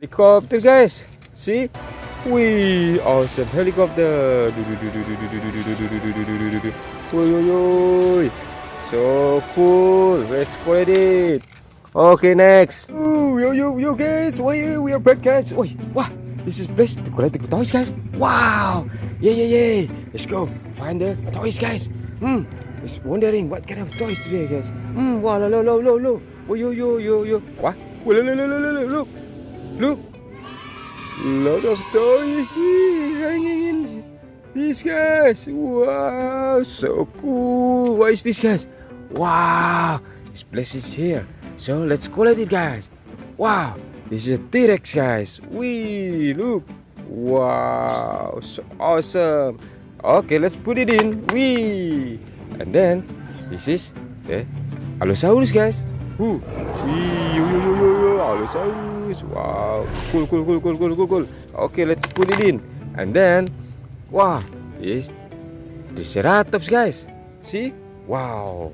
Helicopter, guys. See? Wee, awesome helicopter. Oi. So cool. Let's put it. Okay, next. Ooh, yo, guys. We are back, guys. Oi, wow. This is place to collect the toys, guys. Wow. Yeah. Let's go find the toys, guys. Just wondering what kind of toys today, guys. Wow, low. Oh, yo. What? Whoa, look. Look. Lot of toys hanging in these, guys. Wow, so cool. What is this, guys? Wow, this place is here. So let's collect it, guys. Wow, this is a T-Rex, guys. Wee, look. Wow, so awesome. Okay, let's put it in. Wee. And then this is the Alosaurus, guys. Wee, yo, Alosaurus. Wow, cool. Okay, let's put it in. And then, wow, this Triceratops, guys. See? Wow,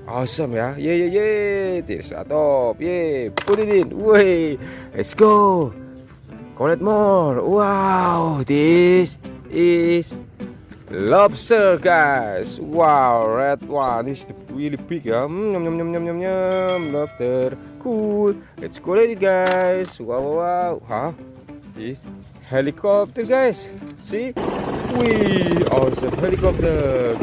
awesome, yeah. Yeah. Triceratops, yeah. Put it in. Wait, let's go. Collect more. Wow, this is lobster, guys. Wow, red one. This is really big, yeah. Yum. Lobster. Cool. Let's collect it, guys. Wow. Huh? This helicopter, guys. See? Wee, awesome helicopter.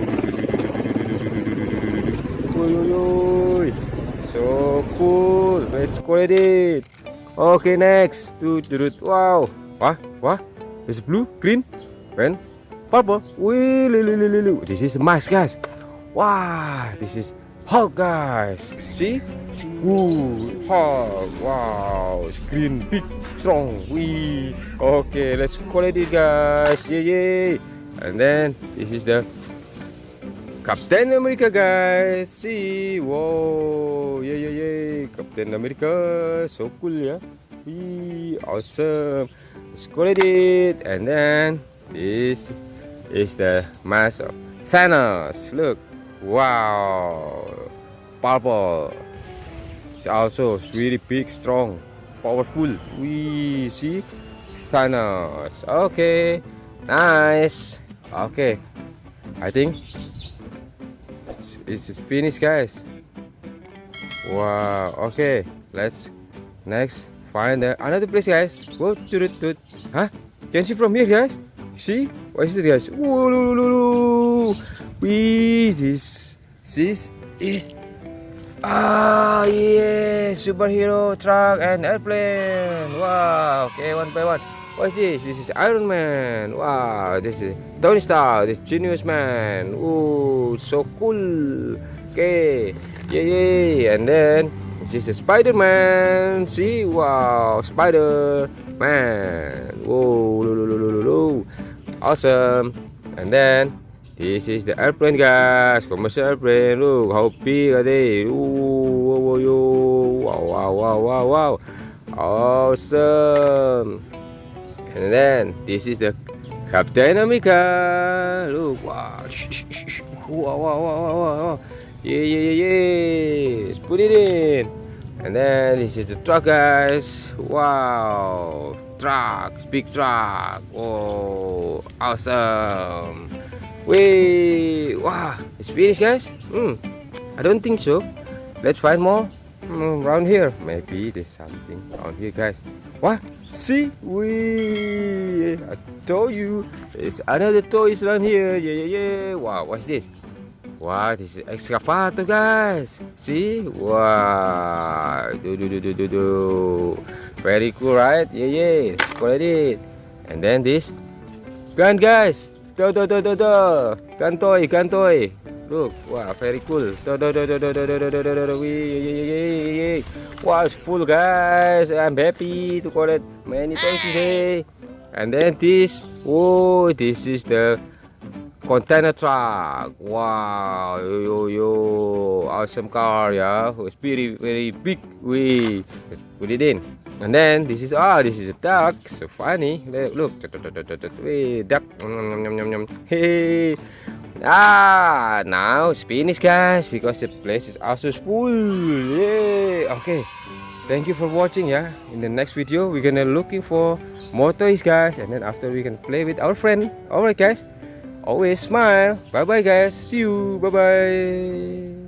So cool. Let's collect it. Okay, next. Wow. What? Is it blue, green, and purple? Wee, this is the mask, guys. Wow, this is Hulk, guys. See? Ooh, Hulk. Wow, it's green, big, strong. Wee. Okay, let's collect it, guys. Yeah. And then this is the Captain America, guys. See? Whoa. Yeah. Captain America. So cool, yeah. Wee. Awesome. Let's collect it. And then this is the mask of Thanos. Look. Wow. Purple. It's also really big, strong, powerful. We see Thanos. Okay, nice. Okay, I think it's finished, guys. Wow. Okay, let's next find another place, guys. Go to the huh? Can see from here, guys. See? What is it, guys? Whoa. This is yeah, superhero truck and airplane. Wow. Okay, one by one. What is this? This is Iron Man. Wow. This is Tony Stark. This Genius Man. Ooh, so cool. Okay. Yeah. And then this is Spider-Man. See? Wow. Spider-Man. Whoa. Awesome. And then this is the airplane, guys. Commercial airplane. Look how big are they. Ooh, wow. Awesome. And then this is the Captain America. Look, wow. Wow. Yeah. Let's put it in. And then this is the truck, guys. Wow. Truck. Big truck. Oh, awesome. Wait, wow, it's finished, guys. I don't think so. Let's find more around here. Maybe there's something around here, guys. What? See? I told you there's another toys around here. Yeah. Wow, what's this? Wow, this is excavator, guys. See? Wow. Do. Very cool, right? Yeah. Let's collect it. And then this gun, guys. Gun toy. Look, wow, very cool. Wow, it's full, guys. I'm happy to collect many toys today. And then this is the container truck. Wow, yo, awesome car, yeah. It's very big. Let's put it in. And then this is a duck. So funny. Look, duck. Hey. Now it's finished, guys, because the place is also full. Yeah. Okay. thank you for watching. Yeah, in the next video we're gonna looking for more toys, guys, and then after we can play with our friend. Alright, guys, always smile. Bye bye, guys, see you. Bye bye.